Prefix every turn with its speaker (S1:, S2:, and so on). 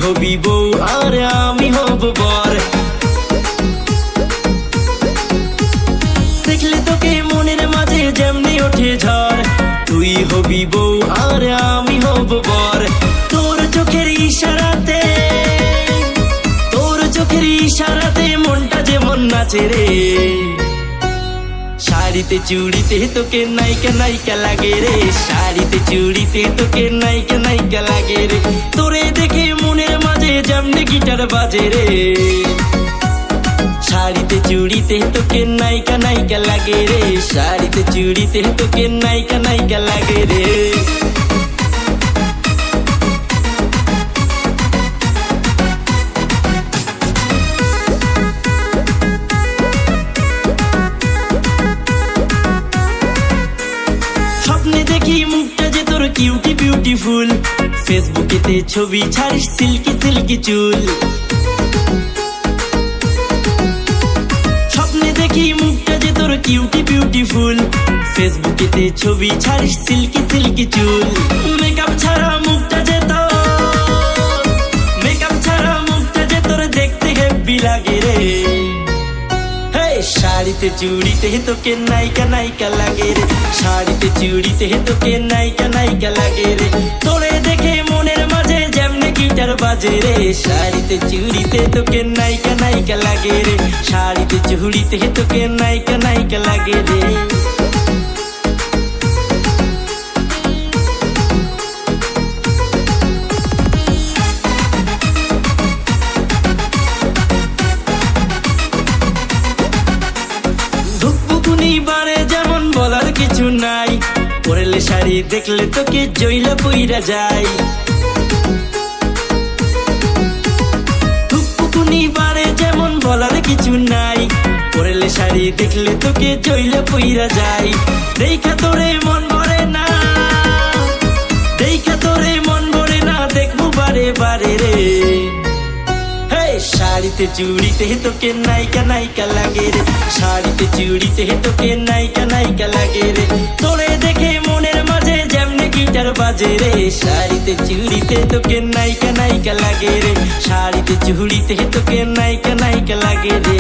S1: হবি বউ আর আমি হব বর। দেখলে তোকে মনের মাঝে যেমনি ওঠে ঝড়, তুই হবি বউ আর আমি হব বর। তোর চোখের ইশারাতে, তোর চোখের ইশারাতে মনটা যেমন নাচে রে। শাড়িতে চুড়িতে তোকে নায়িকা নায়িকা লাগে রে, শাড়িতে চুড়িতে তোকে নায়িকা নায়িকা লাগে রে। তোরে দেখে মনের মাঝে যেমনি গিটার বাজে রে। শাড়িতে চুড়িতে তোকে নায়িকা নায়িকা লাগে রে, শাড়িতে চুড়িতে তোকে নায়িকা নায়িকা লাগে রে। স্বপ্নে দেখি মুখটা যে তোর কিউটি বিউটিফুল, ফেসবুকেতে ছবি ছাড়িস সিল্কি সিল্কি চুল। স্বপ্নে দেখি মুখটা যে তোর কিউটি বিউটিফুল, ফেসবুকেতে ছবি ছাড়িস সিল্কি সিল্কি চুল। মেকআপ ছাড়া মুখটা যে তোর, মেকআপ ছাড়া মুখটা যে তোর দেখতে হেব্বি লাগে রে। শাড়িতে চুড়িতে তোকে নায়িকা নায়িকা লাগে রে, শাড়িতে চুড়িতে তোকে নায়িকা নায়িকা লাগে রে। তোরে দেখে মনের মাঝে যেমনি গিটার বাজে রে, শাড়িতে চুড়িতে তোকে নায়িকা নায়িকা লাগে রে, শাড়িতে চুড়িতে তোকে নায়িকা নায়িকা লাগে রে। বারে যেমন বলার কিছু নাই, পরলে শাড়ি দেখলে তোকে জইলা পইরা যায়। ধুকপুকুনি বারে যেমন বলার কিছু নাই, পরলে শাড়ি দেখলে তোকে জইলা পইরা যায়। দেখা তোরে মন ভরে না, দেখা তোরে মন ভরে না, দেখবো বারে বারে রে। শাড়িতে চুড়িতে তোকে নায়িকা নায়িকা লাগে রে, শাড়িতে চুড়িতে তোকে নায়িকা নায়িকা লাগে রে। তোরে দেখে মনের মাঝে যেমনি গিটার বাজে রে, শাড়িতে চুড়িতে তোকে নায়িকা নায়িকা লাগে রে, শাড়িতে চুড়িতে তোকে নায়িকা নায়িকা লাগে রে।